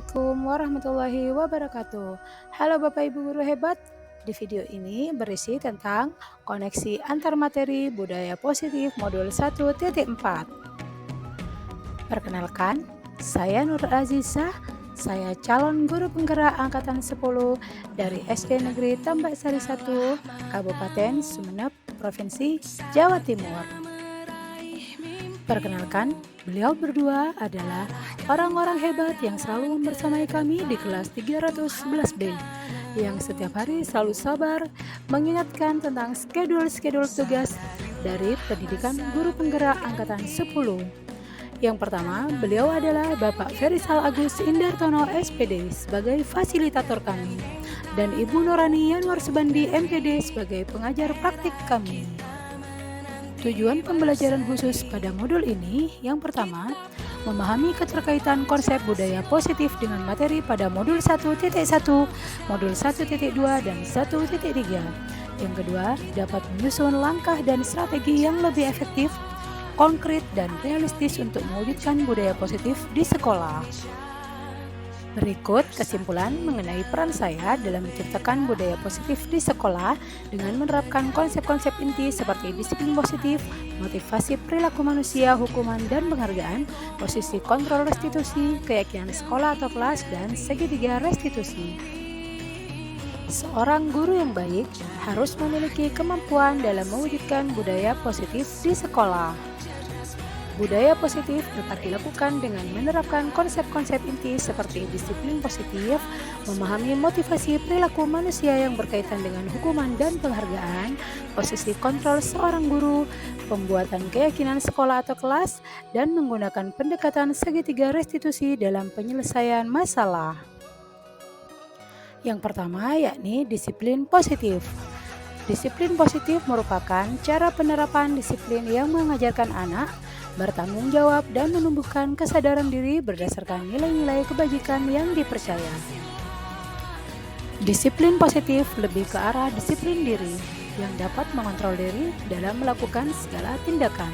Assalamualaikum warahmatullahi wabarakatuh. Halo Bapak Ibu guru hebat. Di video ini berisi tentang koneksi antar materi budaya positif modul 1.4. Perkenalkan, saya Nur Azizah. Saya calon guru penggerak angkatan 10 dari SD Negeri Tambak Sari 1, Kabupaten Sumeneb, Provinsi Jawa Timur. Perkenalkan, beliau berdua adalah orang-orang hebat yang selalu membersamai kami di kelas 311B, yang setiap hari selalu sabar mengingatkan tentang schedule tugas dari pendidikan guru penggerak angkatan 10. Yang pertama, beliau adalah Bapak Ferisal Agus Indartono SPD sebagai fasilitator kami, dan Ibu Nurani Yanwar Subandi MPD sebagai pengajar praktik kami. Tujuan pembelajaran khusus pada modul ini yang pertama, memahami keterkaitan konsep budaya positif dengan materi pada modul 1.1, modul 1.2, dan 1.3. Yang kedua, dapat menyusun langkah dan strategi yang lebih efektif, konkret, dan realistis untuk mewujudkan budaya positif di sekolah. Berikut kesimpulan mengenai peran saya dalam menciptakan budaya positif di sekolah dengan menerapkan konsep-konsep inti seperti disiplin positif, motivasi perilaku manusia, hukuman dan penghargaan, posisi kontrol restitusi, keyakinan sekolah atau kelas, dan segitiga restitusi. Seorang guru yang baik harus memiliki kemampuan dalam mewujudkan budaya positif di sekolah. Budaya positif dapat dilakukan dengan menerapkan konsep-konsep inti seperti disiplin positif, memahami motivasi perilaku manusia yang berkaitan dengan hukuman dan penghargaan, posisi kontrol seorang guru, pembuatan keyakinan sekolah atau kelas, dan menggunakan pendekatan segitiga restitusi dalam penyelesaian masalah. Yang pertama yakni disiplin positif. Disiplin positif merupakan cara penerapan disiplin yang mengajarkan anak bertanggung jawab dan menumbuhkan kesadaran diri berdasarkan nilai-nilai kebajikan yang dipercaya. Disiplin positif lebih ke arah disiplin diri yang dapat mengontrol diri dalam melakukan segala tindakan.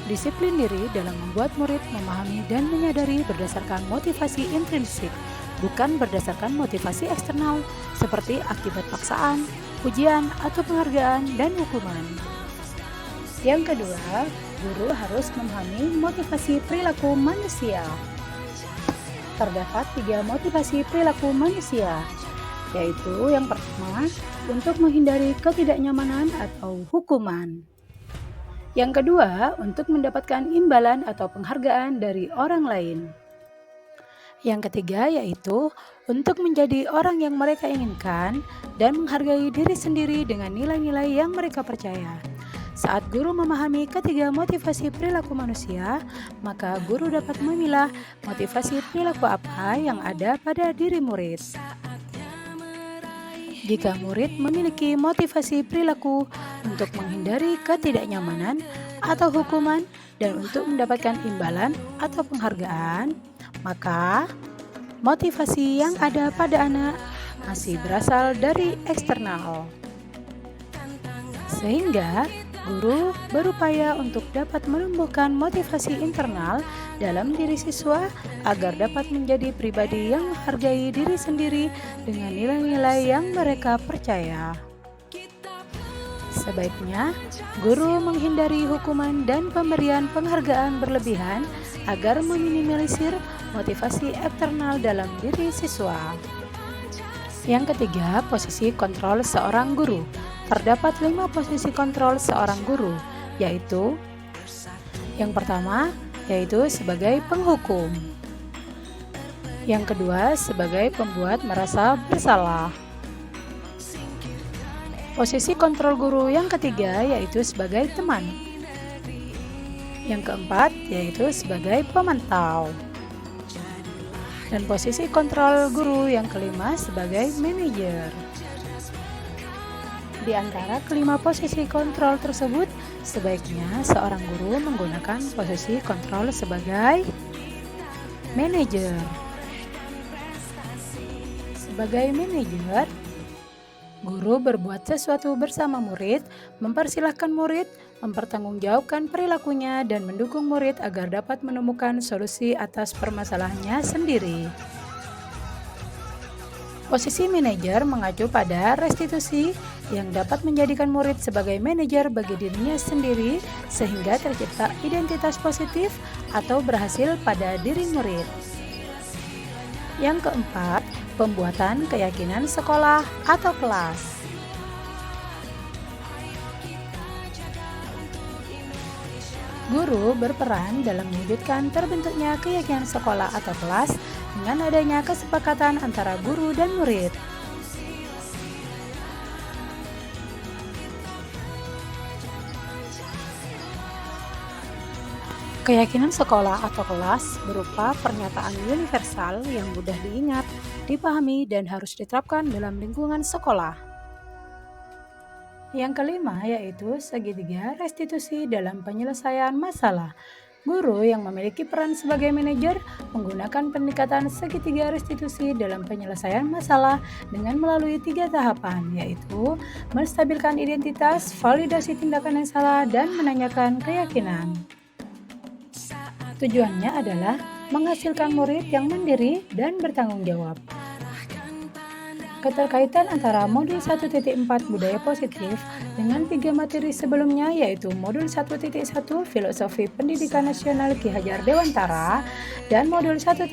Disiplin diri dalam membuat murid memahami dan menyadari berdasarkan motivasi intrinsik, bukan berdasarkan motivasi eksternal seperti akibat paksaan, ujian, atau penghargaan dan hukuman. Yang kedua, guru harus memahami motivasi perilaku manusia. Terdapat 3 motivasi perilaku manusia, yaitu yang pertama, untuk menghindari ketidaknyamanan atau hukuman. Yang kedua, untuk mendapatkan imbalan atau penghargaan dari orang lain. Yang ketiga yaitu untuk menjadi orang yang mereka inginkan dan menghargai diri sendiri dengan nilai-nilai yang mereka percaya. Saat guru memahami ketiga motivasi perilaku manusia, maka guru dapat memilah motivasi perilaku apa yang ada pada diri murid. Jika murid memiliki motivasi perilaku untuk menghindari ketidaknyamanan atau hukuman dan untuk mendapatkan imbalan atau penghargaan, maka motivasi yang ada pada anak masih berasal dari eksternal. Sehingga guru berupaya untuk dapat menumbuhkan motivasi internal dalam diri siswa agar dapat menjadi pribadi yang menghargai diri sendiri dengan nilai-nilai yang mereka percaya. Sebaiknya, guru menghindari hukuman dan pemberian penghargaan berlebihan agar meminimalisir motivasi eksternal dalam diri siswa. Yang ketiga, posisi kontrol seorang guru. Terdapat 5 posisi kontrol seorang guru, yaitu yang pertama, yaitu sebagai penghukum. Yang kedua, sebagai pembuat merasa bersalah. Posisi kontrol guru yang ketiga, yaitu sebagai teman. Yang keempat, yaitu sebagai pemantau. Dan posisi kontrol guru yang kelima sebagai manajer. Di antara kelima posisi kontrol tersebut, sebaiknya seorang guru menggunakan posisi kontrol sebagai manajer. Sebagai manajer, Guru berbuat sesuatu bersama murid, mempersilahkan murid, mempertanggungjawabkan perilakunya, dan mendukung murid agar dapat menemukan solusi atas permasalahannya sendiri. Posisi manajer mengacu pada restitusi yang dapat menjadikan murid sebagai manajer bagi dirinya sendiri sehingga tercipta identitas positif atau berhasil pada diri murid. Yang keempat, pembuatan keyakinan sekolah atau kelas. Guru berperan dalam mewujudkan terbentuknya keyakinan sekolah atau kelas dengan adanya kesepakatan antara guru dan murid. Keyakinan sekolah atau kelas berupa pernyataan universal yang mudah diingat, dipahami, dan harus diterapkan dalam lingkungan sekolah. Yang kelima yaitu segitiga restitusi dalam penyelesaian masalah. Guru yang memiliki peran sebagai manajer menggunakan pendekatan segitiga restitusi dalam penyelesaian masalah dengan melalui 3 tahapan, yaitu menstabilkan identitas, validasi tindakan yang salah, dan menanyakan keyakinan. Tujuannya adalah menghasilkan murid yang mandiri dan bertanggung jawab. Keterkaitan antara modul 1.4 budaya positif dengan 3 materi sebelumnya yaitu modul 1.1 filosofi pendidikan nasional Ki Hajar Dewantara dan modul 1.2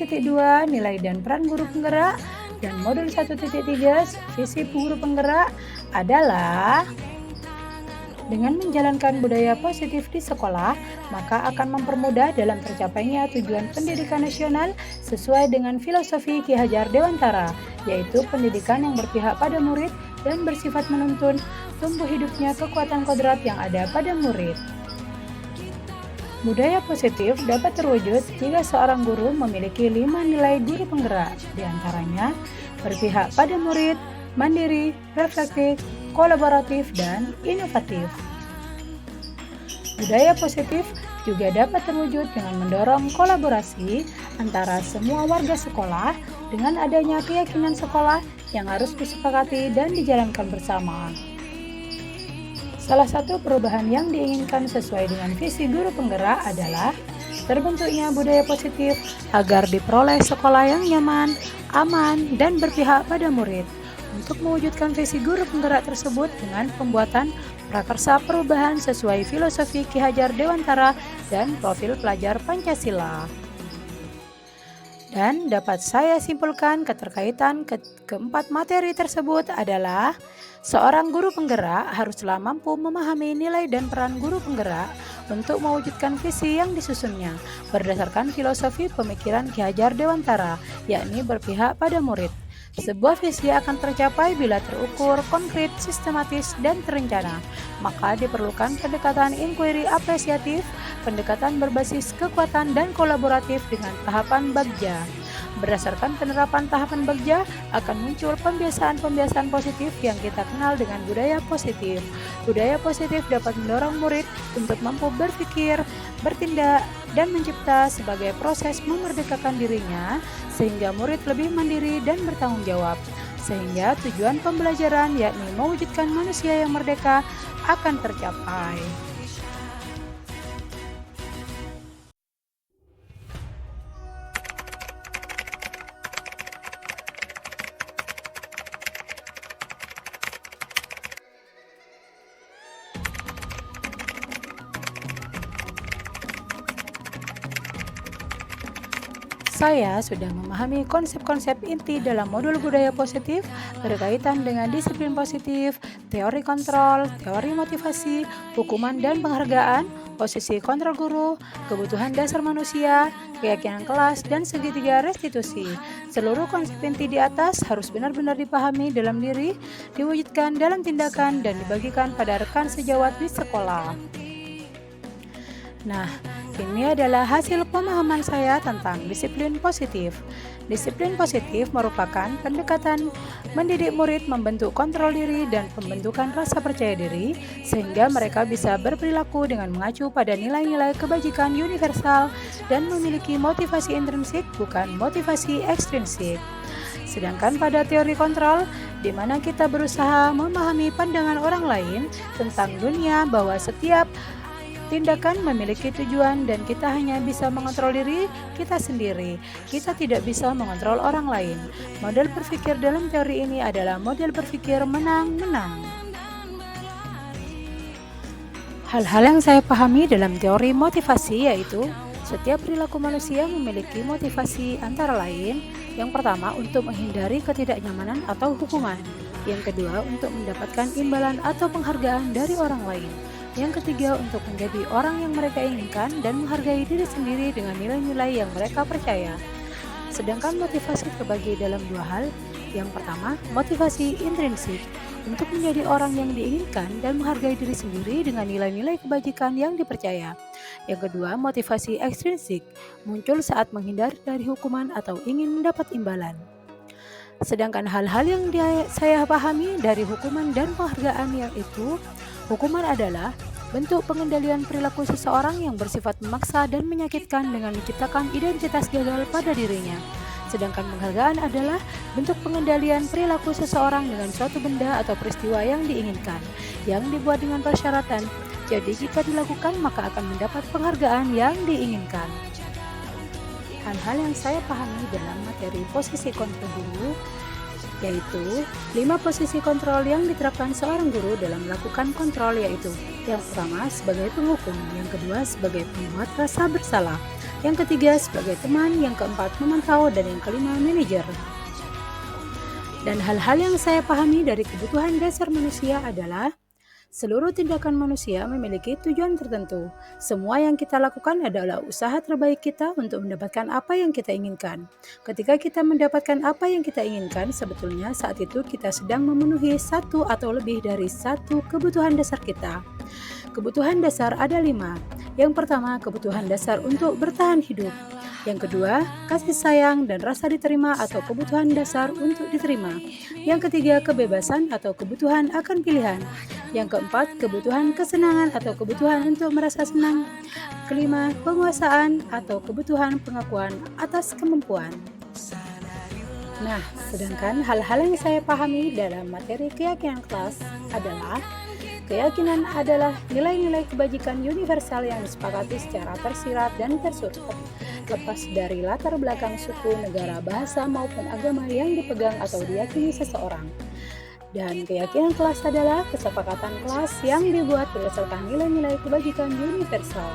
nilai dan peran guru penggerak dan modul 1.3 visi guru penggerak adalah dengan menjalankan budaya positif di sekolah, maka akan mempermudah dalam tercapainya tujuan pendidikan nasional sesuai dengan filosofi Ki Hajar Dewantara, yaitu pendidikan yang berpihak pada murid dan bersifat menuntun tumbuh hidupnya kekuatan kodrat yang ada pada murid. Budaya positif dapat terwujud jika seorang guru memiliki 5 nilai guru penggerak, diantaranya berpihak pada murid, mandiri, reflektif, kolaboratif, dan inovatif. Budaya positif juga dapat terwujud dengan mendorong kolaborasi antara semua warga sekolah dengan adanya keyakinan sekolah yang harus disepakati dan dijalankan bersama. Salah satu perubahan yang diinginkan sesuai dengan visi guru penggerak adalah terbentuknya budaya positif agar diperoleh sekolah yang nyaman, aman, dan berpihak pada murid. Untuk mewujudkan visi guru penggerak tersebut dengan pembuatan prakarsa perubahan sesuai filosofi Ki Hajar Dewantara dan profil pelajar Pancasila. Dan dapat saya simpulkan keterkaitan keempat materi tersebut adalah seorang guru penggerak haruslah mampu memahami nilai dan peran guru penggerak untuk mewujudkan visi yang disusunnya berdasarkan filosofi pemikiran Ki Hajar Dewantara, yakni berpihak pada murid. Sebuah visi akan tercapai bila terukur, konkret, sistematis, dan terencana. Maka diperlukan pendekatan inquiry apresiatif, pendekatan berbasis kekuatan dan kolaboratif dengan tahapan bagja. Berdasarkan penerapan tahapan bagja akan muncul pembiasaan-pembiasaan positif yang kita kenal dengan budaya positif. Budaya positif dapat mendorong murid untuk mampu berpikir, bertindak, dan mencipta sebagai proses memerdekakan dirinya sehingga murid lebih mandiri dan bertanggung jawab. Sehingga tujuan pembelajaran yakni mewujudkan manusia yang merdeka akan tercapai. Saya sudah memahami konsep-konsep inti dalam modul budaya positif berkaitan dengan disiplin positif, teori kontrol, teori motivasi, hukuman dan penghargaan, posisi kontrol guru, kebutuhan dasar manusia, keyakinan kelas, dan segitiga restitusi. Seluruh konsep inti di atas harus benar-benar dipahami dalam diri, diwujudkan dalam tindakan, dan dibagikan pada rekan sejawat di sekolah. Nah, ini adalah hasil pemahaman saya tentang disiplin positif. Disiplin positif merupakan pendekatan mendidik murid membentuk kontrol diri dan pembentukan rasa percaya diri sehingga mereka bisa berperilaku dengan mengacu pada nilai-nilai kebajikan universal dan memiliki motivasi intrinsik bukan motivasi ekstrinsik. Sedangkan pada teori kontrol di mana kita berusaha memahami pandangan orang lain tentang dunia, bahwa setiap tindakan memiliki tujuan dan kita hanya bisa mengontrol diri kita sendiri. Kita tidak bisa mengontrol orang lain. Model berpikir dalam teori ini adalah model berpikir menang-menang. Hal-hal yang saya pahami dalam teori motivasi yaitu setiap perilaku manusia memiliki motivasi antara lain. Yang pertama, untuk menghindari ketidaknyamanan atau hukuman. Yang kedua, untuk mendapatkan imbalan atau penghargaan dari orang lain. Yang ketiga, untuk menjadi orang yang mereka inginkan dan menghargai diri sendiri dengan nilai-nilai yang mereka percaya. Sedangkan motivasi terbagi dalam dua hal. Yang pertama, motivasi intrinsik, untuk menjadi orang yang diinginkan dan menghargai diri sendiri dengan nilai-nilai kebajikan yang dipercaya. Yang kedua, motivasi ekstrinsik, muncul saat menghindar dari hukuman atau ingin mendapat imbalan. Sedangkan hal-hal yang saya pahami dari hukuman dan penghargaan yaitu, hukuman adalah bentuk pengendalian perilaku seseorang yang bersifat memaksa dan menyakitkan dengan menciptakan identitas gagal pada dirinya. Sedangkan penghargaan adalah bentuk pengendalian perilaku seseorang dengan suatu benda atau peristiwa yang diinginkan, yang dibuat dengan persyaratan. Jadi jika dilakukan maka akan mendapat penghargaan yang diinginkan. Hal-hal yang saya pahami dalam materi posisi kontrol guru yaitu 5 posisi kontrol yang diterapkan seorang guru dalam melakukan kontrol, yaitu yang pertama sebagai penghukum, yang kedua sebagai pembuat rasa bersalah, yang ketiga sebagai teman, yang keempat memantau, dan yang kelima manajer. Dan hal-hal yang saya pahami dari kebutuhan dasar manusia adalah seluruh tindakan manusia memiliki tujuan tertentu. Semua yang kita lakukan adalah usaha terbaik kita untuk mendapatkan apa yang kita inginkan. Ketika kita mendapatkan apa yang kita inginkan, sebetulnya saat itu kita sedang memenuhi satu atau lebih dari satu kebutuhan dasar kita. Kebutuhan dasar ada 5. Yang pertama, kebutuhan dasar untuk bertahan hidup. Yang kedua, kasih sayang dan rasa diterima atau kebutuhan dasar untuk diterima. Yang ketiga, kebebasan atau kebutuhan akan pilihan. Yang keempat, kebutuhan kesenangan atau kebutuhan untuk merasa senang. Kelima, penguasaan atau kebutuhan pengakuan atas kemampuan. Nah, sedangkan hal-hal yang saya pahami dalam materi keyakinan kelas adalah keyakinan adalah nilai-nilai kebajikan universal yang disepakati secara tersirat dan tersurat, lepas dari latar belakang suku, negara, bahasa, maupun agama yang dipegang atau diyakini seseorang. Dan keyakinan kelas adalah kesepakatan kelas yang dibuat berdasarkan nilai-nilai kebajikan universal.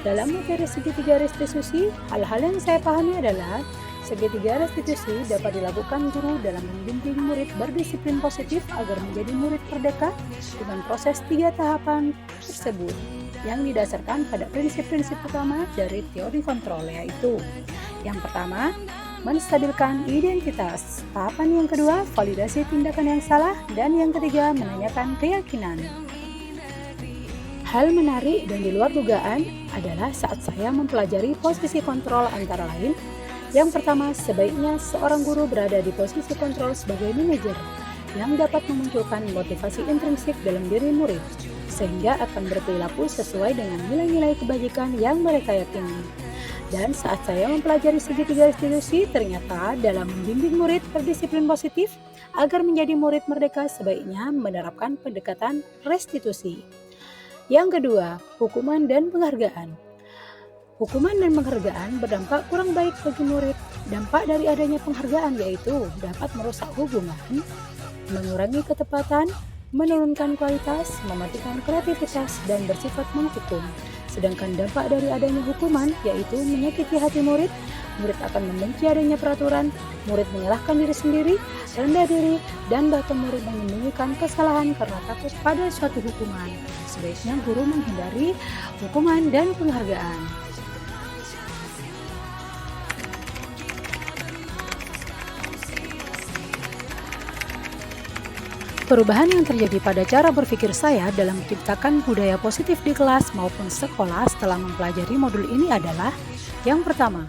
Dalam materi segitiga restitusi, hal-hal yang saya pahami adalah segitiga restitusi dapat dilakukan guru dalam membimbing murid berdisiplin positif agar menjadi murid merdeka dengan proses 3 tahapan tersebut yang didasarkan pada prinsip-prinsip utama dari teori kontrol, yaitu yang pertama, menstabilkan identitas. Tahapan yang kedua, validasi tindakan yang salah, dan yang ketiga, menanyakan keyakinan. Hal menarik dan di luar dugaan adalah saat saya mempelajari posisi kontrol antara lain. Yang pertama, sebaiknya seorang guru berada di posisi kontrol sebagai manajer yang dapat memunculkan motivasi intrinsik dalam diri murid, sehingga akan berperilaku sesuai dengan nilai-nilai kebajikan yang mereka yakini. Dan saat saya mempelajari segitiga restitusi, ternyata dalam membimbing murid berdisiplin positif agar menjadi murid merdeka sebaiknya menerapkan pendekatan restitusi. Yang kedua, hukuman dan penghargaan. Hukuman dan penghargaan berdampak kurang baik bagi murid. Dampak dari adanya penghargaan yaitu dapat merusak hubungan, mengurangi ketepatan, menurunkan kualitas, mematikan kreativitas, dan bersifat menghukum. Sedangkan dampak dari adanya hukuman yaitu menyakiti hati murid. Murid akan membenci adanya peraturan, murid menyalahkan diri sendiri, rendah diri, dan bahkan murid menyembunyikan kesalahan karena takut pada suatu hukuman. Sebaiknya guru menghindari hukuman dan penghargaan. Perubahan yang terjadi pada cara berpikir saya dalam menciptakan budaya positif di kelas maupun sekolah setelah mempelajari modul ini adalah yang pertama,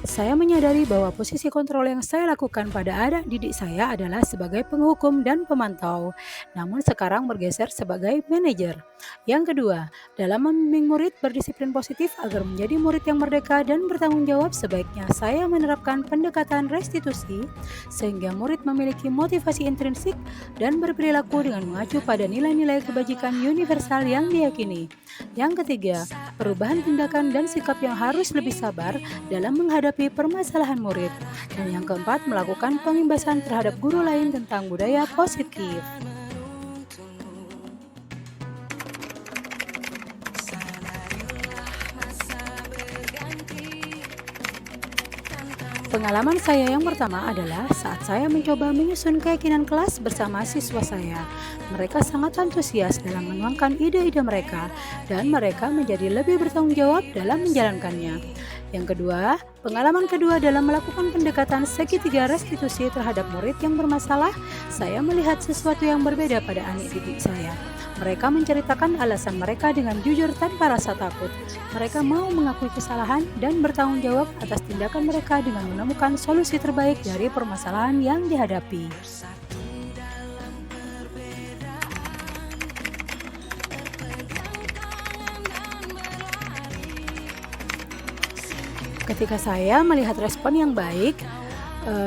Saya menyadari bahwa posisi kontrol yang saya lakukan pada anak didik saya adalah sebagai penghukum dan pemantau, namun sekarang bergeser sebagai manajer. Yang kedua, dalam membimbing murid berdisiplin positif agar menjadi murid yang merdeka dan bertanggung jawab, sebaiknya saya menerapkan pendekatan restitusi sehingga murid memiliki motivasi intrinsik dan berperilaku dengan mengacu pada nilai-nilai kebajikan universal yang diyakini. Yang ketiga, perubahan tindakan dan sikap yang harus lebih sabar dalam menghadapi permasalahan murid. Dan yang keempat, melakukan pengimbasan terhadap guru lain tentang budaya positif. Pengalaman saya yang pertama adalah saat saya mencoba menyusun keyakinan kelas bersama siswa saya. Mereka sangat antusias dalam menuangkan ide-ide mereka, dan mereka menjadi lebih bertanggung jawab dalam menjalankannya. Yang kedua, pengalaman kedua dalam melakukan pendekatan segitiga restitusi terhadap murid yang bermasalah, saya melihat sesuatu yang berbeda pada adik didik saya. Mereka menceritakan alasan mereka dengan jujur tanpa rasa takut. Mereka mau mengakui kesalahan dan bertanggung jawab atas tindakan mereka dengan menemukan solusi terbaik dari permasalahan yang dihadapi. Ketika saya melihat respon yang baik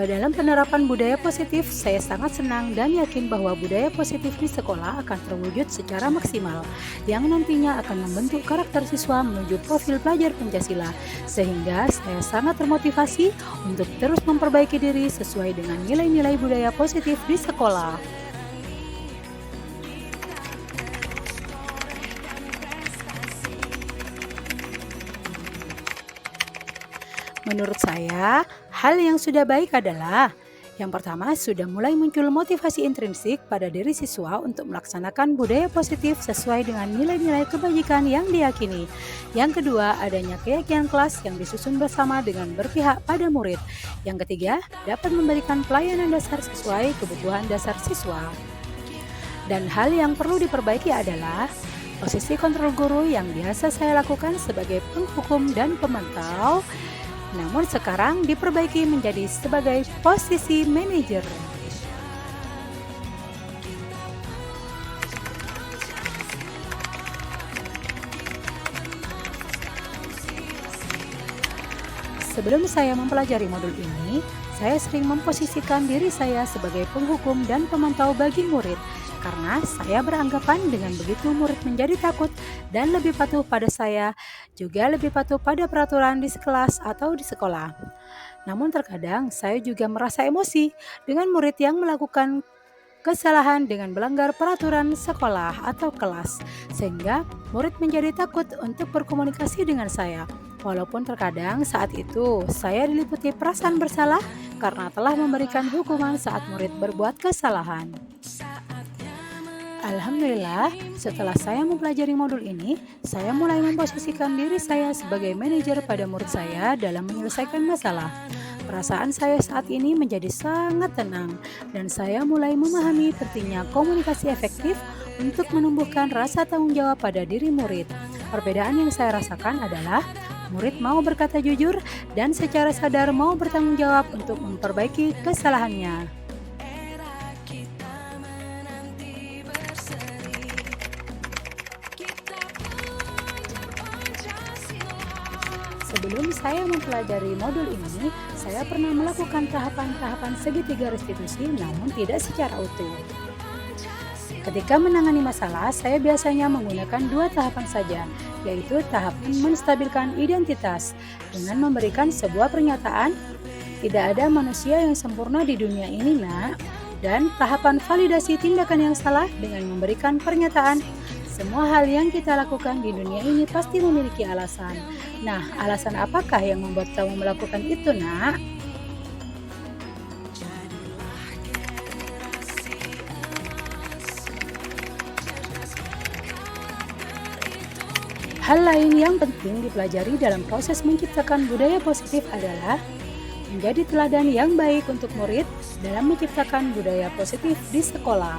dalam penerapan budaya positif, saya sangat senang dan yakin bahwa budaya positif di sekolah akan terwujud secara maksimal, yang nantinya akan membentuk karakter siswa menuju profil pelajar Pancasila, sehingga saya sangat termotivasi untuk terus memperbaiki diri sesuai dengan nilai-nilai budaya positif di sekolah. Menurut saya, hal yang sudah baik adalah yang pertama, sudah mulai muncul motivasi intrinsik pada diri siswa untuk melaksanakan budaya positif sesuai dengan nilai-nilai kebajikan yang diyakini. Yang kedua, adanya keyakinan kelas yang disusun bersama dengan berpihak pada murid. Yang ketiga, dapat memberikan pelayanan dasar sesuai kebutuhan dasar siswa. Dan hal yang perlu diperbaiki adalah posisi kontrol guru yang biasa saya lakukan sebagai penghukum dan pemantau, namun sekarang diperbaiki menjadi sebagai posisi manajer. Sebelum saya mempelajari modul ini, saya sering memposisikan diri saya sebagai penghukum dan pemantau bagi murid, karena saya beranggapan dengan begitu murid menjadi takut dan lebih patuh pada saya, juga lebih patuh pada peraturan di kelas atau di sekolah. Namun terkadang saya juga merasa emosi dengan murid yang melakukan kesalahan dengan melanggar peraturan sekolah atau kelas, sehingga murid menjadi takut untuk berkomunikasi dengan saya. Walaupun terkadang saat itu saya diliputi perasaan bersalah karena telah memberikan hukuman saat murid berbuat kesalahan. Alhamdulillah, setelah saya mempelajari modul ini, saya mulai memposisikan diri saya sebagai manajer pada murid saya dalam menyelesaikan masalah. Perasaan saya saat ini menjadi sangat tenang, dan saya mulai memahami pentingnya komunikasi efektif untuk menumbuhkan rasa tanggung jawab pada diri murid. Perbedaan yang saya rasakan adalah murid mau berkata jujur dan secara sadar mau bertanggung jawab untuk memperbaiki kesalahannya. Sebelum saya mempelajari modul ini, saya pernah melakukan tahapan-tahapan segitiga restitusi, namun tidak secara utuh. Ketika menangani masalah, saya biasanya menggunakan dua tahapan saja, yaitu tahapan menstabilkan identitas dengan memberikan sebuah pernyataan, "Tidak ada manusia yang sempurna di dunia ini, Nak," dan tahapan validasi tindakan yang salah dengan memberikan pernyataan, "Semua hal yang kita lakukan di dunia ini pasti memiliki alasan. Nah, alasan apakah yang membuat kamu melakukan itu, Nak?" Hal lain yang penting dipelajari dalam proses menciptakan budaya positif adalah menjadi teladan yang baik untuk murid dalam menciptakan budaya positif di sekolah,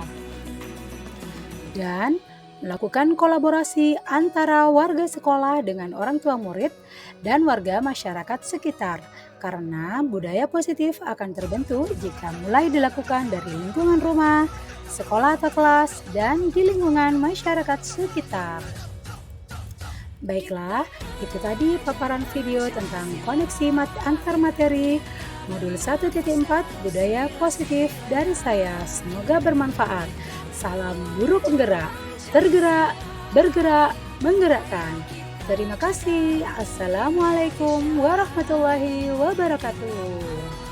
dan melakukan kolaborasi antara warga sekolah dengan orang tua murid dan warga masyarakat sekitar. karena budaya positif akan terbentuk jika mulai dilakukan dari lingkungan rumah, sekolah atau kelas, dan di lingkungan masyarakat sekitar. Baiklah, itu tadi paparan video tentang koneksi antar materi modul 1.4 budaya positif dari saya. Semoga bermanfaat. Salam guru penggerak, tergerak, bergerak, menggerakkan. Terima kasih. Assalamualaikum warahmatullahi wabarakatuh.